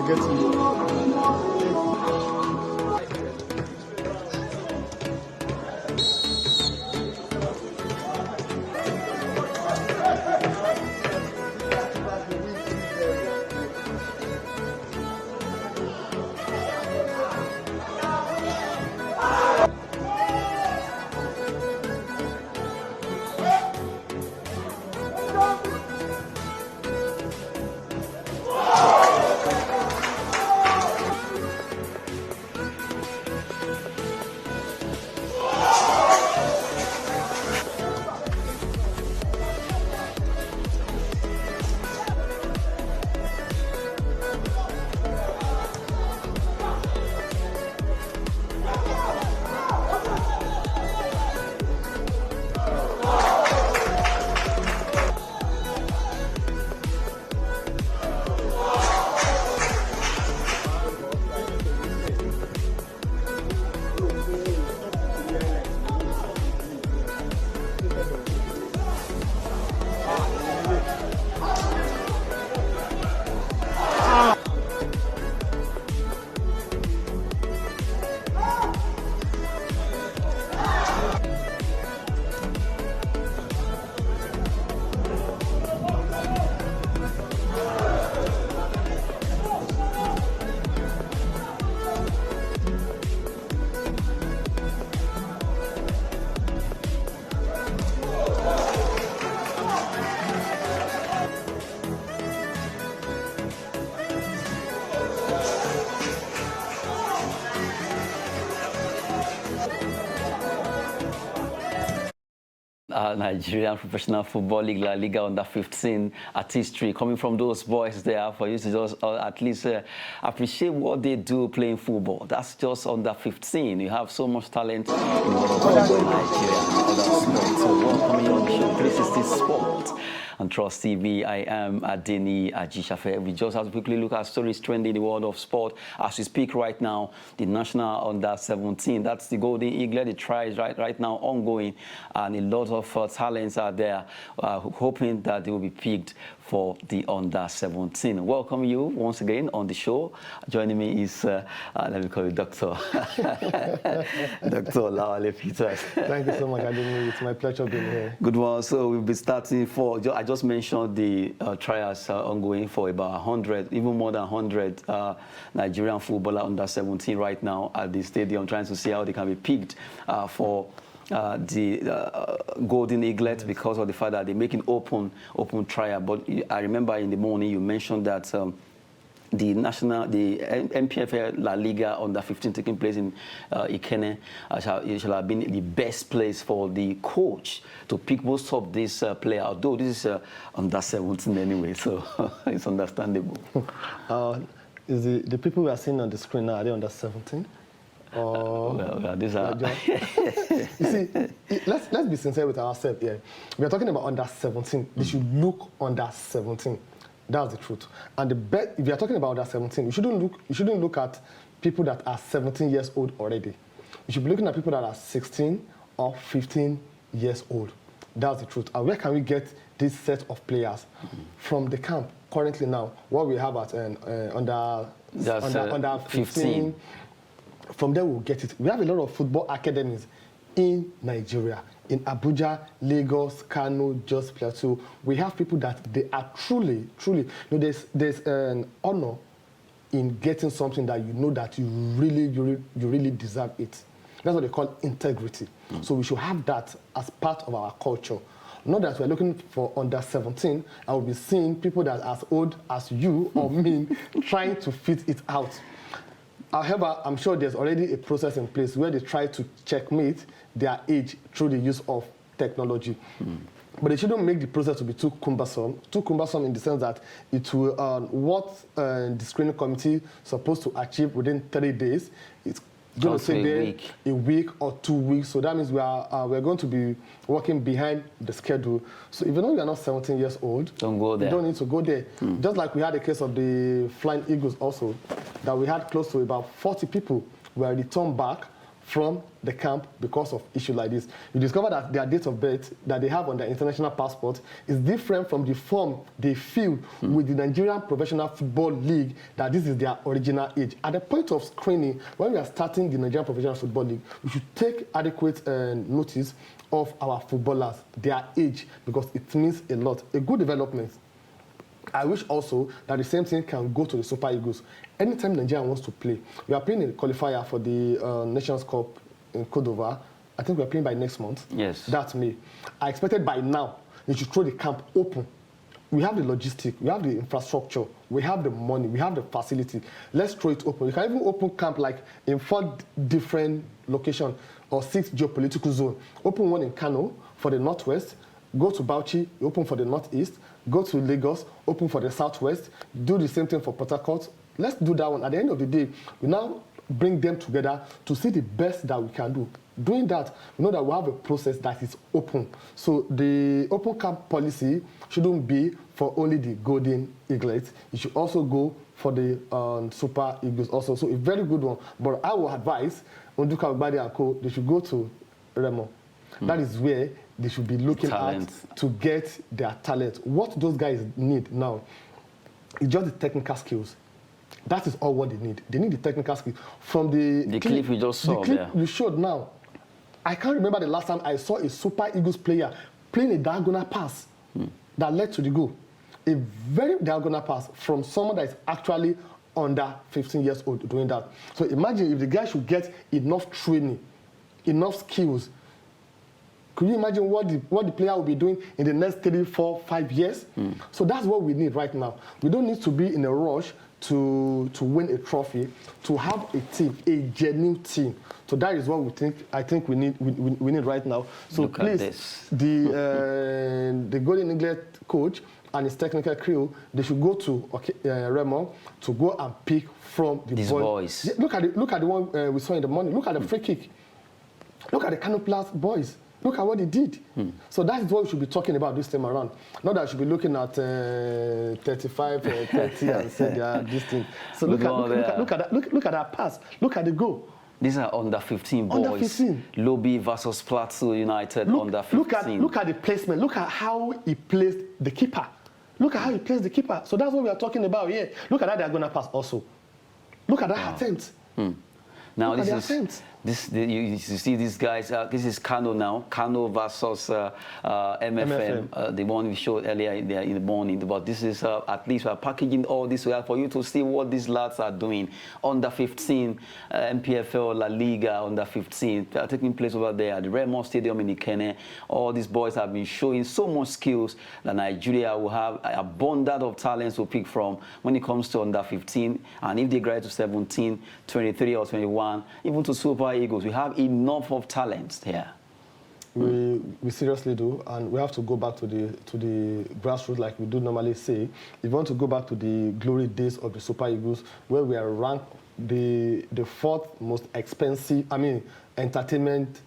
get you. Nigerian Professional Football League, La Liga under 15 artistry coming from those boys there for you to just at least appreciate what they do playing football. That's just under 15. You have so much talent in football in Nigeria and other sports. So welcome you on the show 360 Sport on Trust TV. I am Adeni Ajishafe. We just have to quickly look at stories trending in the world of sport. As we speak right now, the national under 17, that's the Golden Eagle, the trials right now ongoing, and a lot of talents are there hoping that they will be picked for the under 17. Welcome you once again on the show. Joining me is, let me call you Dr. Dr. Lawale Peters. Thank you so much, Adeni. It's my pleasure being here. Good one. So we'll be starting for, I just mentioned the trials ongoing for about 100, even more than 100 Nigerian footballers under 17 right now at the stadium, trying to see how they can be picked for the Golden Eaglet, because of the fact that they're making open trial. But I remember in the morning you mentioned that the MPFL La Liga under 15 taking place in Ikene shall have been the best place for the coach to pick most of these players, although this is under 17 anyway, so it's understandable. Is the people we are seeing on the screen now, are they under 17? Well, these are... You see, let's be sincere with ourselves here. We are talking about under 17. They should look under 17. That's the truth. And the bet, if you are talking about under 17, you shouldn't look at people that are 17 years old already. You should be looking at people that are 16 or 15 years old. That's the truth. And where can we get this set of players? From the camp currently now, what we have at under 15. From there we'll get it. We have a lot of football academies in Nigeria, in Abuja, Lagos, Kano, Jos Plateau. We have people that they are truly, there's an honor in getting something that you know that you really deserve it. That's what they call integrity. So we should have that as part of our culture. Not that we're looking for under 17, I will be seeing people that are as old as you or me trying to fit it out. However, I'm sure there's already a process in place where they try to checkmate their age through the use of technology. But they shouldn't make the process to be too cumbersome in the sense that it will, what the screening committee is supposed to achieve within 30 days, it's going to take a week or 2 weeks. So that means we're going to be working behind the schedule. So even though you are not 17 years old, don't go there. You don't need to go there. Just like we had a case of the Flying Eagles also, that we had close to about 40 people were returned back from the camp because of issues like this. You discover that their date of birth that they have on their international passport is different from the form they fill with the Nigerian Professional Football League, that this is their original age. At the point of screening, when we are starting the Nigerian Professional Football League, we should take adequate notice of our footballers, their age, because it means a lot. A good development. I wish also that the same thing can go to the Super Eagles. Anytime Nigeria wants to play, we are playing a qualifier for the Nations Cup in Côte d'Ivoire. I think we are playing by next month. Yes. That's May. I expected by now they should throw the camp open. We have the logistics, we have the infrastructure, we have the money, we have the facility. Let's throw it open. You can even open camp like in 4 different locations or 6 geopolitical zones. Open one in Kano for the Northwest, go to Bauchi, open for the Northeast, go to Lagos, open for the Southwest, do the same thing for Port Harcourt. Let's do that one. At the end of the day, we now bring them together to see the best that we can do. Doing that, we know that we have a process that is open. So the open camp policy shouldn't be for only the Golden Eaglets. It should also go for the Super Eagles also. So a very good one. But I will advise Onduka Ogbade and Co, they should go to Remo. That is where they should be looking at to get their talent. What those guys need now is just the technical skills. That is all what they need. They need the technical skills. From the clip you just saw, the clip you showed now, I can't remember the last time I saw a Super Eagles player playing a diagonal pass that led to the goal. A very diagonal pass from someone that is actually under 15 years old doing that. So imagine if the guy should get enough training, enough skills. Could you imagine what the player will be doing in the next 3, 4, 5 years? So that's what we need right now. We don't need to be in a rush to win a trophy, to have a team, a genuine team. So that is what I think we need right now. So Look please, the Golden Eaglet coach and his technical crew, they should go to Remo to go and pick from these boys. Yeah, look at the one we saw in the morning. Look at the free kick. Look at the Kano Plus boys. Look at what they did. So that is what we should be talking about this time around. Not that I should be looking at 35, 30 and say they are this thing. So look at that pass. Look at the goal. These are under 15 boys. Under 15. Lobby versus Plateau United under 15. Look at the placement. Look at how he placed the keeper. Look at how he placed the keeper. So that's what we are talking about here. Look at that diagonal pass also. Look at that attempt. Now you see these guys. This is Kano now. Kano versus MFM. The one we showed earlier in the morning. But this is at least we are packaging all this well for you to see what these lads are doing. Under 15, MPFL La Liga under 15 taking place over there at the Remo Stadium in Ikene. All these boys have been showing so much skills that Nigeria will have abundant of talents to pick from when it comes to under 15. And if they graduate to 17, 23 or 21, even to Super Eagles, we have enough of talents here. We seriously do, and we have to go back to the grassroots like we do normally say. If you want to go back to the glory days of the Super Eagles, where we are ranked the 4th most expensive, entertainment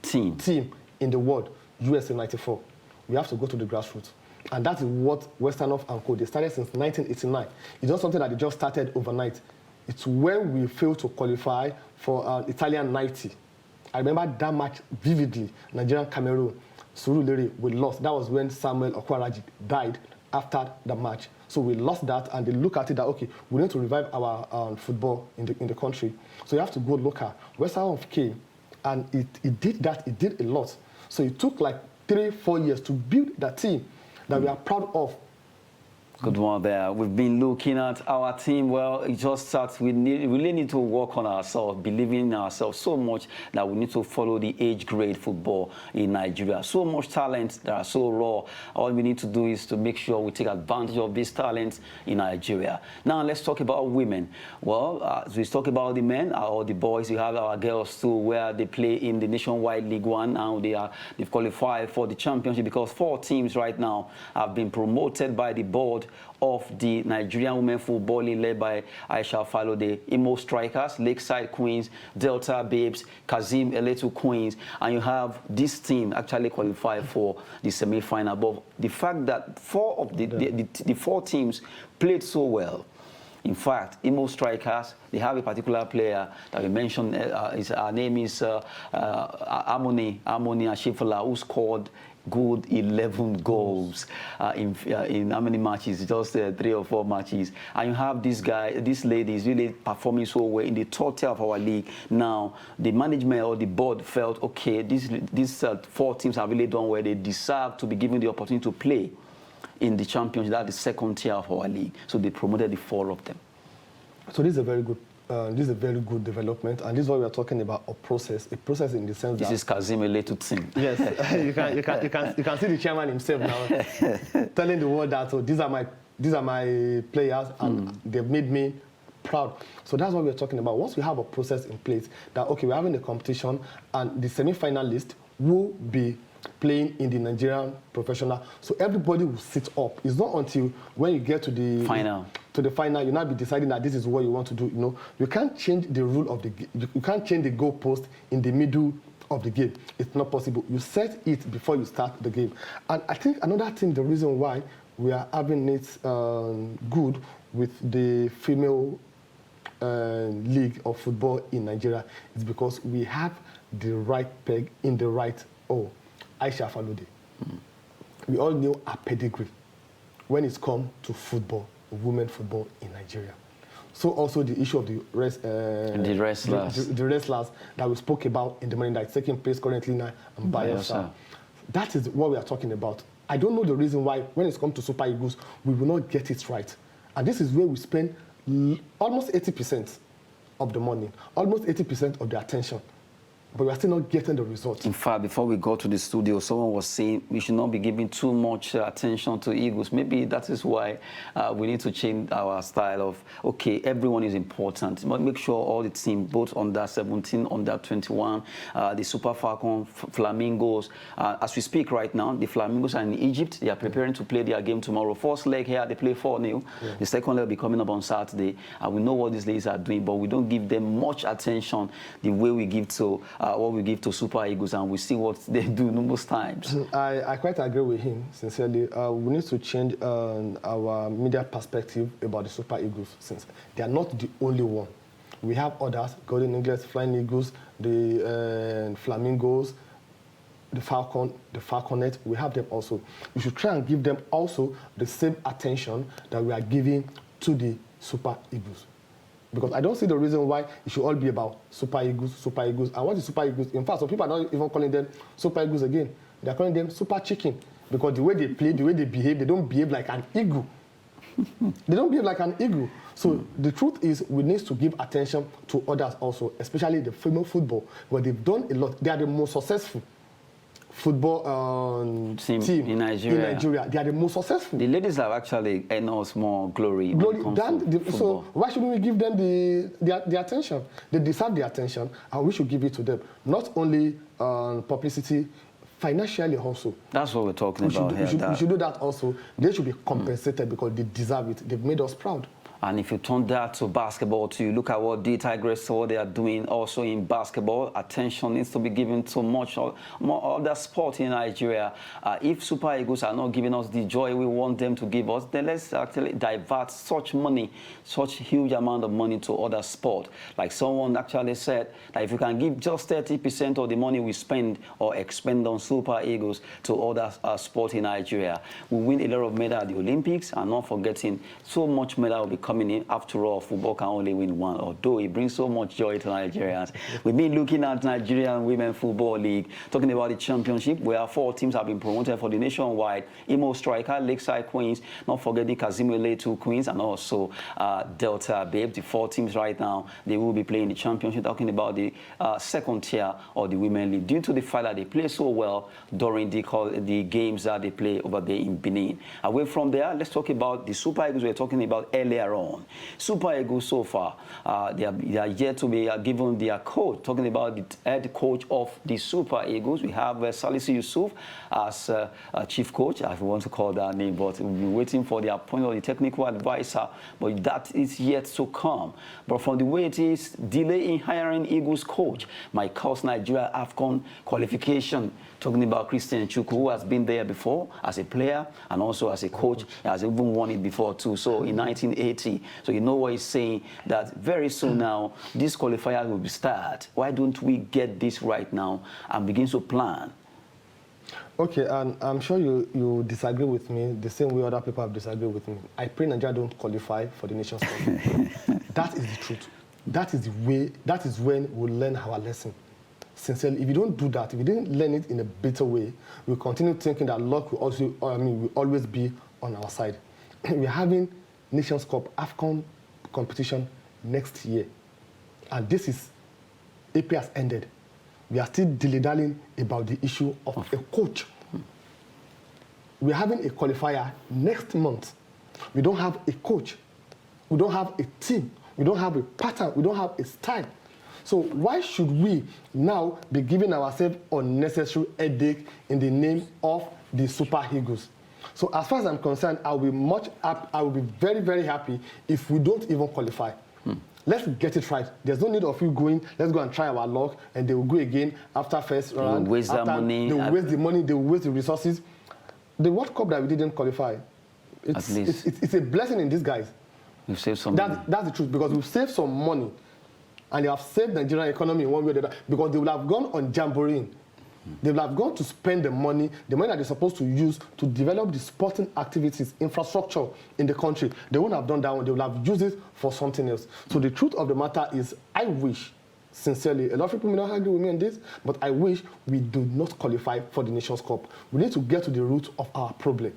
team in the world, USA 94. We have to go to the grassroots. And that is what Western Off and Co. They started since 1989. It's not something that they just started overnight. It's when we failed to qualify for Italian 90. I remember that match vividly. Nigerian Cameroon, Surulere, we lost. That was when Samuel Okwaraji died after the match. So we lost that, and they look at it that, okay, we need to revive our football in the country. So you have to go local. Western Off came, and it did that. It did a lot. So it took like 3-4 years to build that team that we are proud of. Good one there. We've been looking at our team. Well, it just starts. We really need to work on ourselves, believing in ourselves so much that we need to follow the age grade football in Nigeria. So much talent that are so raw. All we need to do is to make sure we take advantage of these talents in Nigeria. Now, let's talk about women. Well, as we talk about the men or the boys, we have our girls too, where they play in the Nationwide League One. Now they've qualified for the championship because 4 teams right now have been promoted by the board of the Nigerian Women Football League led by Aisha Fallo, the Imo Strikers, Lakeside Queens, Delta Babes, Kazim Eletu Queens, and you have this team actually qualified for the semi-final. But the fact that 4 of the 4 teams played so well, In fact, Imo Strikers, they have a particular player that we mentioned. Her name is Harmony Ashifala, who scored good 11 goals in how many matches? Just 3 or 4 matches. And you have this lady is really performing so well in the top tier of our league. Now, the management or the board felt, okay, these 4 teams have really done well. They deserve to be given the opportunity to play in the championship. That's the second tier of our league. So they promoted the 4 of them. So this is a very good development, and this is what we are talking about, a process in the sense this that... is Kazim Eletutin. Yes, you can see the chairman himself now telling the world that, so these are my players, and they've made me proud. So that's what we're talking about. Once we have a process in place, that, okay, we're having a competition, and the semi-finalist will be playing in the Nigerian professional. So everybody will sit up. It's not until when you get to the final, you'll not be deciding that this is what you want to do. You know, you can't change the rule of the game. You can't change the goalpost in the middle of the game. It's not possible. You set it before you start the game. And I think another thing, the reason why we are having it good with the female league of football in Nigeria is because we have the right peg in the right hole. Aisha Falode. We all know her pedigree when it's come to football, women football in Nigeria. So also the issue of the wrestlers that we spoke about in the morning that's taking place currently now in Bayelsa. That is what we are talking about. I don't know the reason why when it's come to Super Eagles, we will not get it right. And this is where we spend almost 80% of the money, almost 80% of the attention. But we are still not getting the results. In fact, before we go to the studio, someone was saying we should not be giving too much attention to Eagles. Maybe that is why we need to change our style of, okay, everyone is important. But make sure all the team, both under 17, under 21, the Super Falcon, Flamingos. As we speak right now, the Flamingos are in Egypt. They are preparing to play their game tomorrow. First leg here, they play 4-0. Yeah. The second leg will be coming up on Saturday. We know what these ladies are doing, but we don't give them much attention the way we give to what we give to Super Eagles, and we see what they do most times. I quite agree with him, sincerely. We need to change our media perspective about the Super Eagles, since they are not the only one. We have others, Golden Eagles, Flying Eagles, the Flamingos, the Falconet. We have them also. We should try and give them also the same attention that we are giving to the Super Eagles. Because I don't see the reason why it should all be about Super Eagles, Super Eagles. And what is Super Eagles? In fact, some people are not even calling them Super Eagles again. They're calling them Super Chicken. Because the way they play, the way they behave, they don't behave like an eagle. They don't behave like an eagle. So the truth is we need to give attention to others also, especially the female football, where they've done a lot. They are the most successful football team in Nigeria. They are the most successful. The ladies have actually earned us more glory so why shouldn't we give them the attention? They deserve the attention, and we should give it to them. Not only publicity, financially also. That's what we're talking about here. We should do that also. They should be compensated because they deserve it. They've made us proud. And if you turn that to basketball too, look at what the Tigers, what they are doing also in basketball. Attention needs to be given to more other sport in Nigeria. If Super Eagles are not giving us the joy we want them to give us, then let's actually divert such money, such huge amount of money to other sport. Like someone actually said that if you can give just 30% of the money we spend or expend on Super Eagles to other sport in Nigeria, we win a lot of medals at the Olympics, and not forgetting so much medal will be coming in. After all, football can only win one, although it brings so much joy to Nigerians. We've been looking at Nigerian Women Football League, talking about the championship, where 4 teams have been promoted for the nationwide. Imo Striker, Lakeside Queens, not forgetting Kazimo Letu Queens, and also Delta Babe. The 4 teams right now, they will be playing the championship, talking about the second tier of the Women League, due to the fact that they play so well during the games that they play over there in Benin. Away from there, let's talk about the Super Eagles we were talking about earlier on. Super Eagles so far, they are yet to be given their coach. Talking about the head coach of the Super Eagles, we have Salisu Yusuf as chief coach, if you want to call that name, but we've been waiting for the appointment of the technical advisor, but that is yet to come. But from the way it is, delay in hiring Eagles coach might cost Nigeria Afcon qualification. Talking about Christian Chukwu, who has been there before as a player and also as a coach. He has even won it before too. So in 1980, party. So you know what he's saying, that very soon now, this qualifier will be started. Why don't we get this right now and begin to plan? Okay, and I'm sure you disagree with me the same way other people have disagreed with me. I pray Nigeria don't qualify for the Nations Cup. That is the truth. That is the way, that is when we'll learn our lesson. Sincerely, if you don't do that, if you didn't learn it in a better way, we'll continue thinking that luck will also, will always be on our side. We're having Nations Cup Afcon competition next year. And this is, AP has ended. We are still dilly-dallying about the issue of a coach. We're having a qualifier next month. We don't have a coach. We don't have a team. We don't have a pattern. We don't have a style. So why should we now be giving ourselves unnecessary headache in the name of the Super Eagles? So as far as I'm concerned, I will be very, very happy if we don't even qualify. Let's get it right. There's no need of you going, let's go and try our luck, and they will go again after first round. They will waste their money. They will waste the money, they will waste the resources. The World Cup that we didn't qualify, it's a blessing in disguise. We've saved some money. That's the truth, because we've saved some money, and they have saved the Nigerian economy in one way or the other, because they will have gone on jamboree. They will have gone to spend the money that they're supposed to use to develop the sporting activities, infrastructure in the country. They won't have done that one. They will have used it for something else. So the truth of the matter is, I wish, sincerely, a lot of people may not agree with me on this, but I wish we do not qualify for the Nations Cup. We need to get to the root of our problem.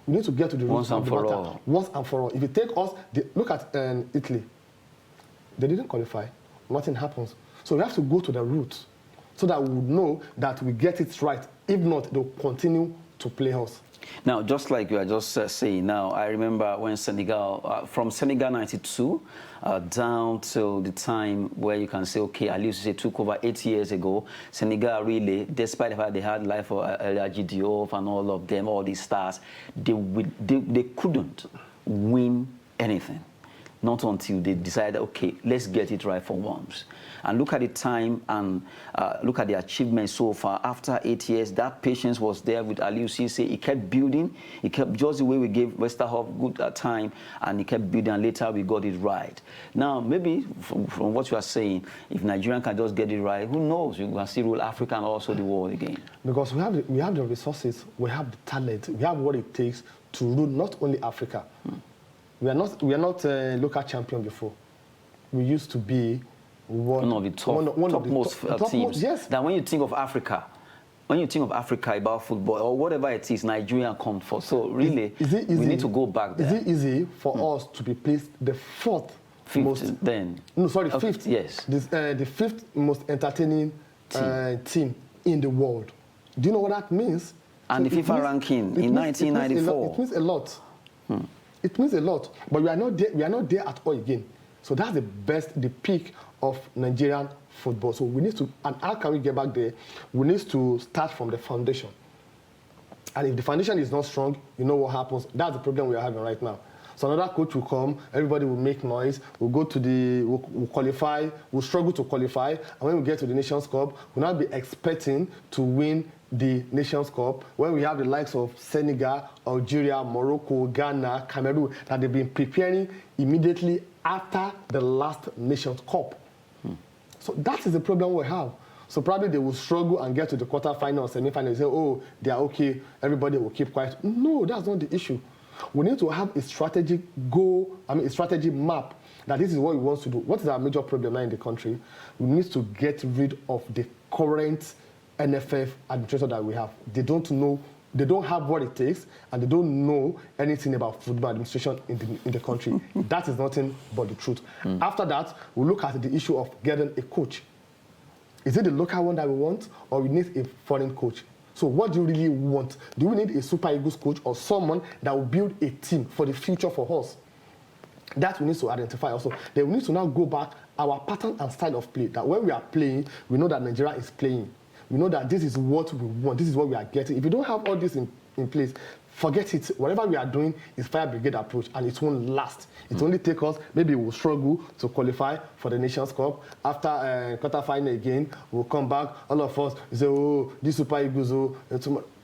We need to get to the root of the matter. Once and for all. If you take us, look at Italy. They didn't qualify. Nothing happens. So we have to go to the root, so that we would know that we get it right. If not, they'll continue to play us. Now, just like you are just saying now, I remember when Senegal, from Senegal 92 down to the time where you can say, okay, at least it took over 8 years ago, Senegal really, despite the fact they had life for Elhadji Diop and all of them, all these stars, they couldn't win anything. Not until they decided, okay, let's get it right for once. And look at the time and look at the achievements so far. After 8 years, that patience was there with Aliou Cisse. He kept building. He kept just the way we gave Westerhoff good time, and he kept building, and later we got it right. Now, maybe from what you are saying, if Nigerian can just get it right, who knows? You can still rule Africa and also the world again. Because we have the resources, we have the talent, we have what it takes to rule not only Africa. We are not a local champion before. We used to be one of the topmost teams. Yes. That when you think of Africa, about football or whatever it is, Nigeria comes for. So really, we need to go back there. Is it easy for us to be placed the fifth Yes. The fifth most entertaining team in the world? Do you know what that means? And the FIFA ranking in 1994. It means a lot. It means a lot, but we are not there. We are not there at all again. So that's the peak of Nigerian football. So we need to, and how can we get back there? We need to start from the foundation. And if the foundation is not strong, you know what happens. That's the problem we are having right now. So another coach will come, everybody will make noise, we'll qualify, we'll struggle to qualify, and when we get to the Nations Cup, we'll not be expecting to win the Nations Cup when we have the likes of Senegal, Algeria, Morocco, Ghana, Cameroon, that they've been preparing immediately after the last Nations Cup. So that is the problem we have. So probably they will struggle and get to the quarterfinal or semi-final and say, oh, they are okay, everybody will keep quiet. No, that's not the issue. We need to have a strategic goal, a strategy map that this is what we want to do. What is our major problem now in the country? We need to get rid of the current NFF administrator that we have. They don't know, they don't have what it takes, and they don't know anything about football administration in the country. That is nothing but the truth. After that, we look at the issue of getting a coach. Is it the local one that we want, or we need a foreign coach? So what do you really want? Do we need a Super Eagles coach or someone that will build a team for the future for us? That we need to identify also. Then we need to now go back our pattern and style of play. That when we are playing, we know that Nigeria is playing. We know that this is what we want. This is what we are getting. If you don't have all this in place, forget it. Whatever we are doing is fire brigade approach, and it won't last. It only take us, maybe we'll struggle to qualify for the Nations Cup. After quarterfinal again, we'll come back. All of us say, oh, this Super Eagles, oh.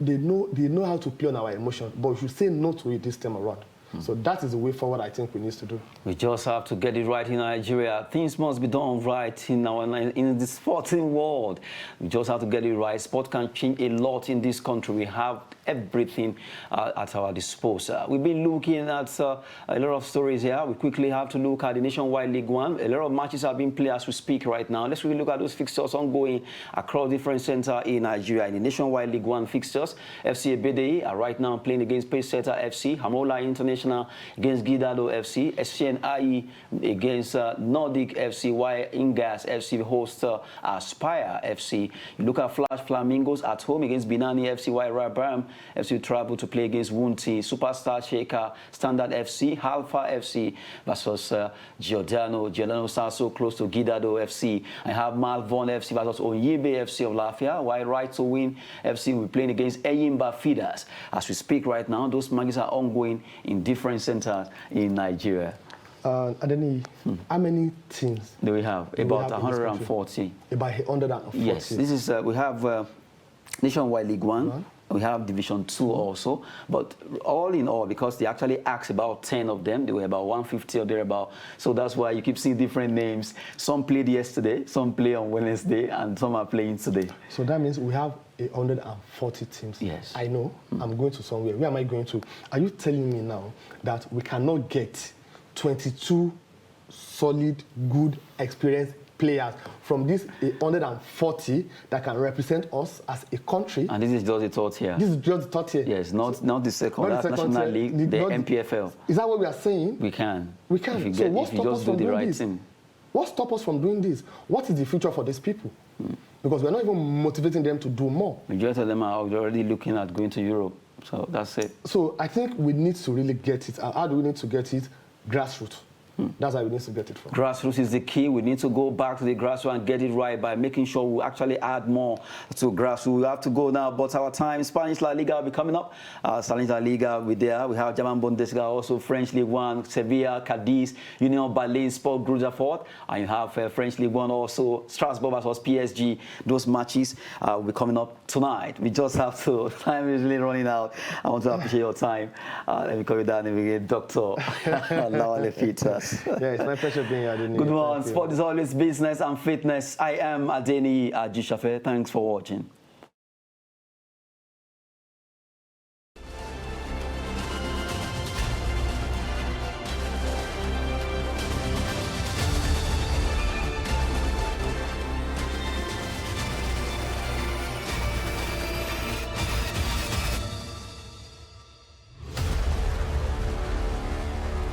They know how to play on our emotion. But we should say no to it this time around. So that is the way forward I think we need to do. We just have to get it right in Nigeria. Things must be done right in the sporting world. We just have to get it right. Sport can change a lot in this country. We have everything at our disposal. We've been looking at a lot of stories here. We quickly have to look at the Nationwide League One. A lot of matches are being played as we speak right now. Let's really look at those fixtures ongoing across different centers in Nigeria. In the Nationwide League One fixtures, FC Ebede are right now playing against Pacesetter FC, Hamola International against Gidado FC, SCNIE against Nordic FC, while Ingas FC hosts Aspire FC. You look at Flash Flamingos at home against Binani FC, while Rabam FC travel to play against Wunti, Superstar Shaker, Standard FC, Alpha FC versus Giordano. Giordano starts so close to Gidado FC. I have Malvern FC versus Onyibe FC of Lafia, while Right to Win FC will be playing against Eyimba Feeders. As we speak right now, those matches are ongoing in different centers in Nigeria. And then how many teams do we have? About 140. About 140. Yes, this is we have Nationwide League One. We have Division 2 also, but all in all, because they actually asked about 10 of them, they were about 150 or thereabout. So that's why you keep seeing different names. Some played yesterday, some play on Wednesday, and some are playing today. So that means we have 140 teams. Yes. I know. I'm going to somewhere. Where am I going to? Are you telling me now that we cannot get 22 solid, good, experienced players from this 140 that can represent us as a country? And this is just the third tier. This is just the third tier. Yes, not the second. That's National League, the MPFL. Is that what we are saying? We can. We can. If you, so if you just do the right thing. What stops us from doing this? What is the future for these people? Because we're not even motivating them to do more. Majority of them are already looking at going to Europe. So that's it. So I think we need to really get it. How do we need to get it? Grassroots. That's how we need to get it from. Grassroots is the key. We need to go back to the grassroots and get it right by making sure we actually add more to grassroots. We have to go now, but our time, Spanish La Liga will be coming up. Spanish La Liga will be there. We have German Bundesliga, also French League One, Sevilla, Cadiz, Union Berlin, Sport Gruzafort, and you have French League One also, Strasbourg versus PSG. Those matches will be coming up tonight. We just have to, time is really running out. I want to appreciate your time. Let me call you down and again, Dr. Lawale Peters. Yeah, it's my pleasure being here. Good one. Sport is always business and fitness. I am Adeni Ajishafe. Thanks for watching.